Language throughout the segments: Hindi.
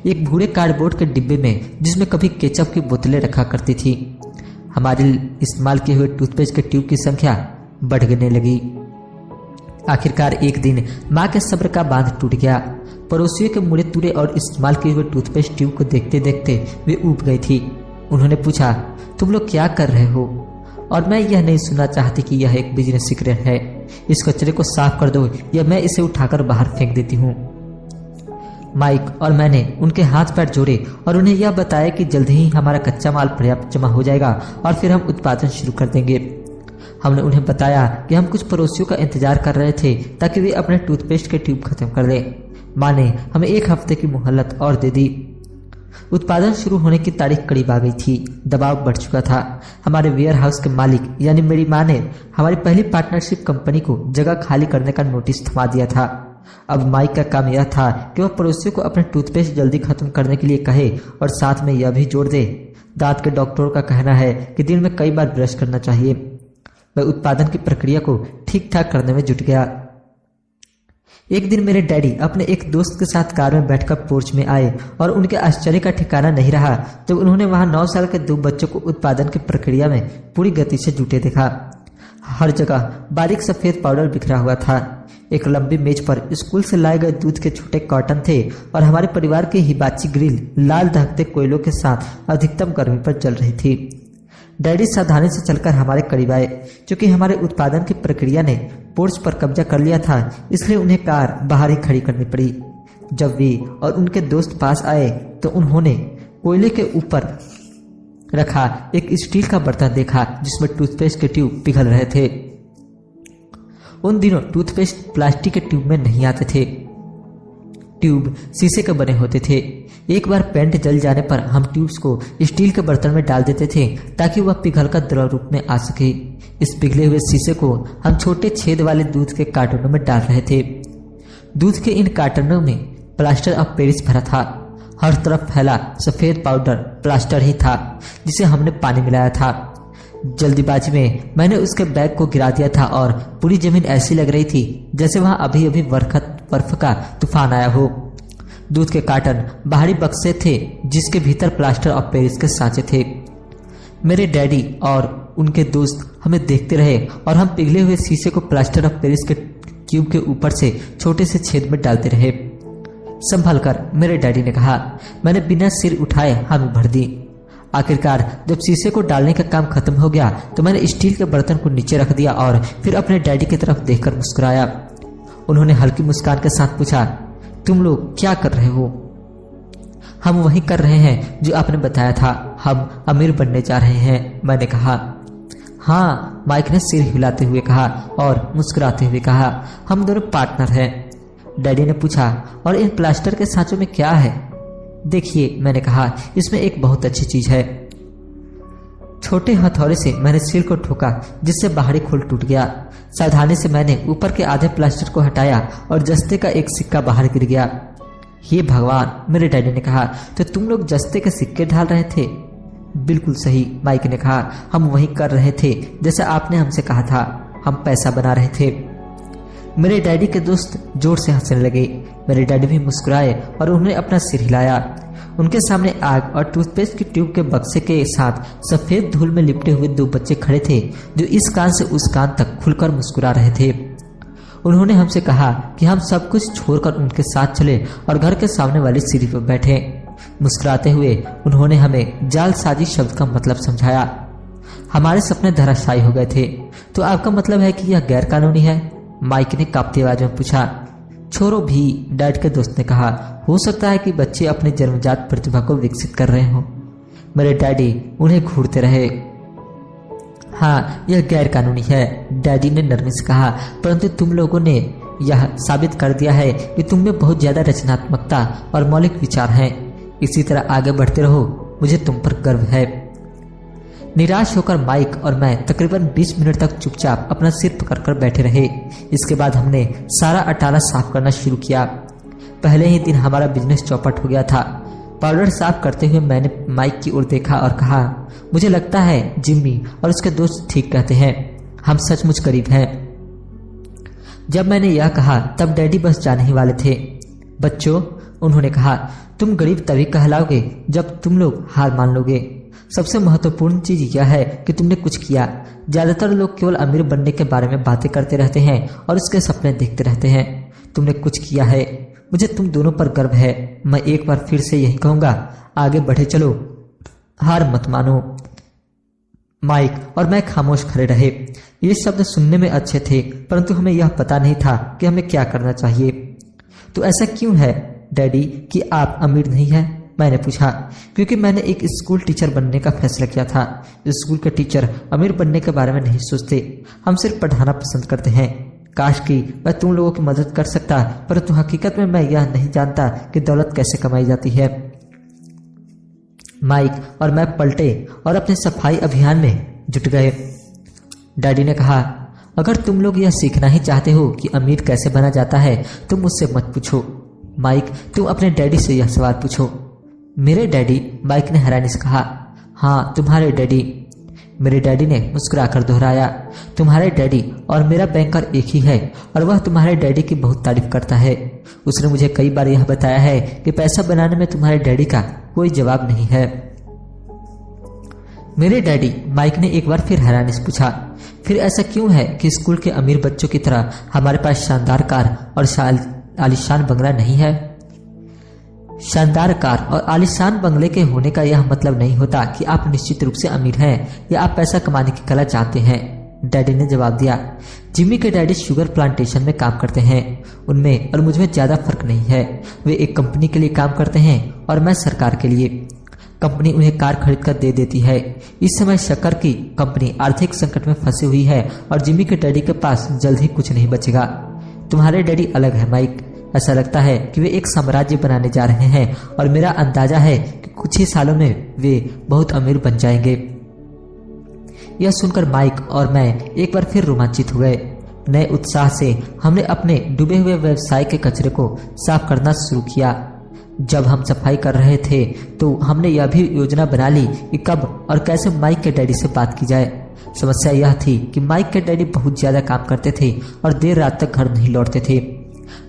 एक बूढ़े कार्डबोर्ड के डिब्बे में जिसमें कभी केचप की बोतलें रखा करती थी। हमारे इस्तेमाल किए हुए टूथपेस्ट के ट्यूब की संख्या बढ़ने लगी। आखिरकार एक दिन माँ के सब्र का बांध टूट गया। पड़ोसियों के मुड़े तुड़े और इस्तेमाल किए हुए टूथपेस्ट ट्यूब को देखते देखते वे ऊब गई थी। उन्होंने पूछा, तुम लोग क्या कर रहे हो? और मैं यह नहीं सुनना चाहती कि यह एक बिजनेस सीक्रेट है। इस कचरे को साफ कर दो या मैं इसे उठाकर बाहर फेंक देती हूँ। माइक और मैंने उनके हाथ पैर जोड़े और उन्हें यह बताया कि जल्द ही हमारा कच्चा माल पर्याप्त जमा हो जाएगा और फिर हम उत्पादन शुरू कर देंगे। हमने उन्हें बताया कि हम कुछ पड़ोसियों का इंतजार कर रहे थे ताकि वे अपने टूथपेस्ट के ट्यूब खत्म कर दें। माँ ने हमें 1 हफ्ते की मोहलत और दे दी। उत्पादन शुरू होने की तारीख करीब आ गई थी। दबाव बढ़ चुका था। हमारे वेयर हाउस के मालिक यानी मेरी माँ ने हमारी पहली पार्टनरशिप कंपनी को जगह खाली करने का नोटिस थमा दिया था। अब माइक का काम यह था कि वह पड़ोसियों को अपने टूथपेस्ट जल्दी खत्म करने के लिए कहे और साथ में यह भी जोड़ दे, दांत के डॉक्टरों का कहना है कि दिन में कई बार ब्रश करना चाहिए। वह उत्पादन की प्रक्रिया को ठीक ठाक करने में जुट गया। एक दिन मेरे डैडी अपने एक दोस्त के साथ कार में बैठकर पोर्च में आए और उनके आश्चर्य का ठिकाना नहीं रहा जब उन्होंने वहां 9 साल के 2 बच्चों को उत्पादन की प्रक्रिया में पूरी गति से जुटे देखा। हर जगह बारीक सफेद पाउडर बिखरा हुआ था। एक लंबी मेज पर स्कूल से लाए गए दूध के छोटे कार्टन थे और हमारे परिवार की हिबाची ग्रिल लाल दहकते कोयलों के साथ अधिकतम गर्मी पर जल रही थी। डैडी सावधानी से चलकर हमारे करीब आए। क्योंकि हमारे उत्पादन की प्रक्रिया ने पोर्च पर कब्जा कर लिया था, इसलिए उन्हें कार बाहर ही खड़ी करनी पड़ी। जब वे और उनके दोस्त पास आए तो उन्होंने कोयले के ऊपर रखा एक स्टील का बर्तन देखा जिसमें टूथपेस्ट के ट्यूब पिघल रहे थे। उन दिनों टूथपेस्ट प्लास्टिक के ट्यूब में नहीं आते थे, ट्यूब शीशे के बने होते थे। एक बार पेंट जल जाने पर हम ट्यूब्स को स्टील के बर्तन में डाल देते थे ताकि वह पिघलकर द्रव रूप में आ सके। इस पिघले हुए शीशे को हम छोटे छेद वाले दूध के कार्टनों में डाल रहे थे। दूध के इन कार्टनों में प्लास्टर ऑफ पेरिस भरा था। हर तरफ फैला सफेद पाउडर प्लास्टर ही था जिसे हमने पानी मिलाया था। जल्दीबाजी में मैंने उसके बैग को गिरा दिया था और पूरी जमीन ऐसी लग रही थी जैसे वहां अभी अभी बर्फ का तूफान आया हो। दूध के कार्टन बाहरी बक्से थे जिसके भीतर प्लास्टर ऑफ पेरिस के सांचे थे। मेरे डैडी और उनके दोस्त हमें देखते रहे और हम पिघले हुए शीशे को प्लास्टर ऑफ पेरिस के क्यूब के ऊपर से छोटे से छेद में डालते रहे। संभल कर, मेरे डैडी ने कहा। मैंने बिना सिर उठाए हामी भर दी। आखिरकार जब शीशे को डालने का काम खत्म हो गया तो मैंने स्टील के बर्तन को नीचे रख दिया और फिर अपने डैडी की तरफ देखकर मुस्कुराया। उन्होंने हल्की मुस्कान के साथ पूछा, तुम लोग क्या कर रहे हो? हम वही कर रहे हैं जो आपने बताया था, हम अमीर बनने जा रहे हैं, मैंने कहा। हाँ, माइक ने सिर हिलाते हुए कहा और मुस्कुराते हुए कहा, हम दोनों पार्टनर हैं। डैडी ने पूछा, और इन प्लास्टर के सांचों में क्या है? देखिए, मैंने कहा, इसमें एक बहुत अच्छी चीज है। छोटे हथौड़े से मैंने सिर को ठोका जिससे बाहरी खोल टूट गया। सावधानी से मैंने ऊपर के आधे प्लास्टर को हटाया और जस्ते का एक सिक्का बाहर गिर गया। हे भगवान, मेरे डैडी ने कहा, तो तुम लोग जस्ते के सिक्के ढाल रहे थे? बिल्कुल सही, माइक ने कहा, हम वही कर रहे थे जैसा आपने हमसे कहा था, हम पैसा बना रहे थे। मेरे डैडी के दोस्त जोर से हंसने लगे। मेरे डैडी भी मुस्कुराए और उन्होंने अपना सिर हिलाया। उनके सामने आग और टूथपेस्ट की ट्यूब के बक्से के साथ सफेद धूल में लिपटे हुए 2 बच्चे खड़े थे जो इस कान से उस कान तक खुलकर मुस्कुरा रहे थे। उन्होंने हमसे कहा कि हम सब कुछ छोड़कर उनके साथ चले और घर के सामने वाली सीढ़ी पर बैठे। मुस्कुराते हुए उन्होंने हमें जालसाजी शब्द का मतलब समझाया। हमारे सपने धराशायी हो गए थे। तो आपका मतलब है कि यह गैर कानूनी है? माइक ने कांपती आवाज में पूछा। छोरो भी, डैड के दोस्त ने कहा, हो सकता है कि बच्चे अपनी जन्मजात प्रतिभा को विकसित कर रहे हो। मेरे डैडी उन्हें घूरते रहे। हाँ, यह गैर कानूनी है, डैडी ने नरमी से कहा, परंतु तुम लोगों ने यह साबित कर दिया है कि तुम में बहुत ज्यादा रचनात्मकता और मौलिक विचार हैं। इसी तरह आगे बढ़ते रहो, मुझे तुम पर गर्व है। निराश होकर माइक और मैं तकरीबन 20 मिनट तक चुपचाप अपना सिर पकड़कर बैठे रहे। इसके बाद हमने सारा अटाला साफ करना शुरू किया। पहले ही दिन हमारा बिजनेस चौपट हो गया था। पाउडर साफ करते हुए मैंने माइक की ओर देखा और कहा, मुझे लगता है जिम्मी और उसके दोस्त ठीक कहते हैं, हम सचमुच करीब हैं। जब मैंने यह कहा तब डैडी बस जाने ही वाले थे। बच्चों, उन्होंने कहा, तुम गरीब तभी कहलाओगे जब तुम लोग हार मान लोगे। सबसे महत्वपूर्ण चीज यह है कि तुमने कुछ किया। ज्यादातर लोग केवल अमीर बनने के बारे में बातें करते रहते हैं और उसके सपने देखते रहते हैं। तुमने कुछ किया है। मुझे तुम दोनों पर गर्व है। मैं एक बार फिर से यही कहूंगा, आगे बढ़े चलो, हार मत मानो। माइक और मैं खामोश खड़े रहे। ये शब्द सुनने में अच्छे थे, परंतु हमें यह पता नहीं था कि हमें क्या करना चाहिए। तो ऐसा क्यों है डैडी कि आप अमीर नहीं हैं? मैंने पूछा। क्योंकि मैंने एक स्कूल टीचर बनने का फैसला किया था। स्कूल के टीचर अमीर बनने के बारे में नहीं सोचते, हम सिर्फ पढ़ाना पसंद करते हैं। काश कि मैं तुम लोगों की मदद कर सकता, परंतु हकीकत में मैं यह नहीं जानता कि दौलत कैसे कमाई जाती है। माइक और मैं पलटे और अपने सफाई अभियान में जुट गए। डैडी ने कहा, अगर तुम लोग यह सीखना ही चाहते हो कि अमीर कैसे बना जाता है तो मुझसे मत पूछो। माइक, तुम अपने डैडी से यह सवाल पूछो। मेरे डैडी? माइक ने हैरानी से कहा। हाँ, तुम्हारे डैडी। मेरे डैडी ने मुस्कुराकर दोहराया। तुम्हारे डैडी और मेरा बैंकर एक ही है और वह तुम्हारे डैडी की बहुत तारीफ करता है। उसने मुझे कई बार यह बताया है कि पैसा बनाने में तुम्हारे डैडी का कोई जवाब नहीं है। मेरे डैडी? माइक ने एक बार फिर हैरानी से पूछा। फिर ऐसा क्यों है कि स्कूल के अमीर बच्चों की तरह हमारे पास शानदार कार और आलीशान बंगला नहीं है? शानदार कार और आलीशान बंगले के होने का यह मतलब नहीं होता कि आप निश्चित रूप से अमीर हैं या आप पैसा कमाने की कला जानते हैं, डैडी ने जवाब दिया। जिमी के डैडी शुगर प्लांटेशन में काम करते हैं। उनमें और मुझमें ज्यादा फर्क नहीं है। वे एक कंपनी के लिए काम करते हैं और मैं सरकार के लिए। कंपनी उन्हें कार खरीद कर दे देती है। इस समय शक्कर की कंपनी आर्थिक संकट में फंसी हुई है और जिमी के डैडी के पास जल्द ही कुछ नहीं बचेगा। तुम्हारे डैडी अलग है माइक। ऐसा लगता है कि वे एक साम्राज्य बनाने जा रहे हैं और मेरा अंदाजा है कि कुछ ही सालों में वे बहुत अमीर बन जाएंगे। यह सुनकर माइक और मैं एक बार फिर रोमांचित हो गए। नए उत्साह से हमने अपने डूबे हुए व्यवसाय के कचरे को साफ करना शुरू किया। जब हम सफाई कर रहे थे तो हमने यह भी योजना बना ली कि कब और कैसे माइक के डैडी से बात की जाए। समस्या यह थी कि माइक के डैडी बहुत ज्यादा काम करते थे और देर रात तक घर नहीं लौटते थे।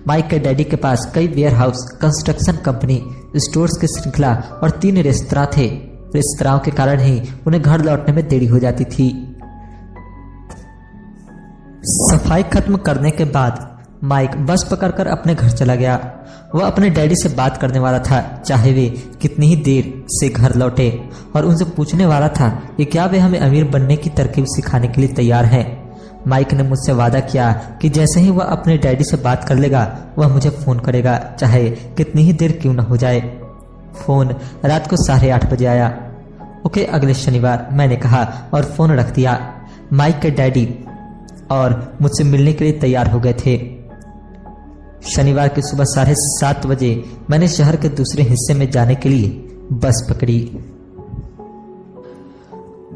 माइक के डैडी के पास कई वेयरहाउस, कंस्ट्रक्शन कंपनी, स्टोर्स की श्रृंखला और 3 रेस्तरां थे। रेस्तराओं के कारण ही उन्हें घर लौटने में देरी हो जाती थी। सफाई खत्म करने के बाद माइक बस पकड़कर अपने घर चला गया। वह अपने डैडी से बात करने वाला था, चाहे वे कितनी ही देर से घर लौटे, और उनसे पूछने वाला था कि क्या वे हमें अमीर बनने की तरकीब सिखाने के लिए तैयार हैं। माइक ने मुझसे वादा किया कि जैसे ही वह अपने डैडी से बात कर लेगा वह मुझे फोन करेगा, चाहे कितनी ही देर क्यों न हो जाए। फोन रात को 8:30 बजे आया। ओके, अगले शनिवार, मैंने कहा और फोन रख दिया। माइक के डैडी और मुझसे मिलने के लिए तैयार हो गए थे। शनिवार की सुबह 7:30 बजे मैंने शहर के दूसरे हिस्से में जाने के लिए बस पकड़ी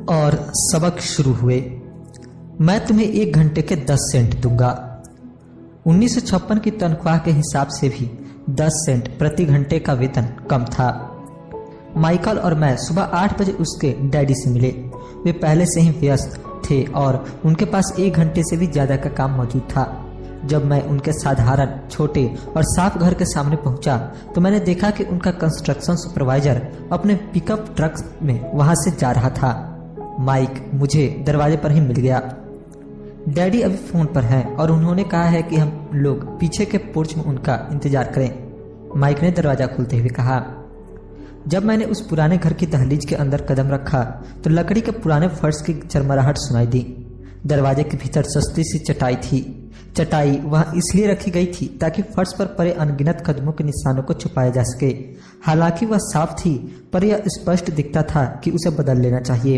और सबक शुरू हुए। मैं तुम्हें 1 घंटे के 10 सेंट दूंगा। 1956 की तनख्वाह के हिसाब से भी 10 सेंट प्रति घंटे का वेतन कम था। माइकल और मैं सुबह 8 बजे उसके डैडी से मिले। वे पहले से ही व्यस्त थे और उनके पास 1 घंटे से भी ज्यादा का काम मौजूद था। जब मैं उनके साधारण, छोटे और साफ घर के सामने पहुंचा तो मैंने देखा कि उनका कंस्ट्रक्शन सुपरवाइजर अपने पिकअप ट्रक में वहां से जा रहा था। माइक मुझे दरवाजे पर ही मिल गया। डैडी अभी फोन पर हैं और उन्होंने कहा है कि हम लोग पीछे के पोर्च में उनका इंतजार करें, माइक ने दरवाजा खोलते हुए कहा। जब मैंने उस पुराने घर की दहलीज के अंदर कदम रखा तो लकड़ी के पुराने फर्श की चरमराहट सुनाई दी। दरवाजे के भीतर सस्ती सी चटाई थी। चटाई वहां इसलिए रखी गई थी ताकि फर्श पर पड़े अनगिनत कदमों के निशानों को छुपाया जा सके। हालांकि वह साफ थी, पर यह स्पष्ट दिखता था कि उसे बदल लेना चाहिए।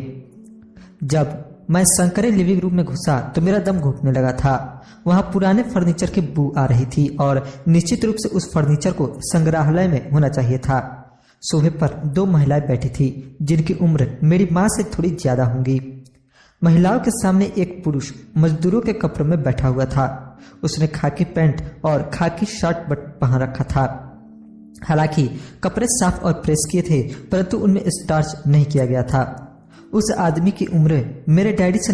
जब मैं संकरे लिविंग रूम में घुसा तो मेरा दम घुटने लगा था। वहां पुराने फर्नीचर की बू आ रही थी और निश्चित रूप से उस फर्नीचर को संग्रहालय में होना चाहिए था। सोफे पर 2 महिलाएं बैठी थी जिनकी उम्र मेरी माँ से थोड़ी ज्यादा होंगी। महिलाओं के सामने एक पुरुष मजदूरों के कपड़ों में बैठा हुआ था। उसने खाकी पैंट और खाकी शर्ट पहन रखा था। हालांकि कपड़े साफ और प्रेस किए थे, परंतु उनमें स्टार्च नहीं किया गया था। उस आदमी की उम्र मेरे डैडी से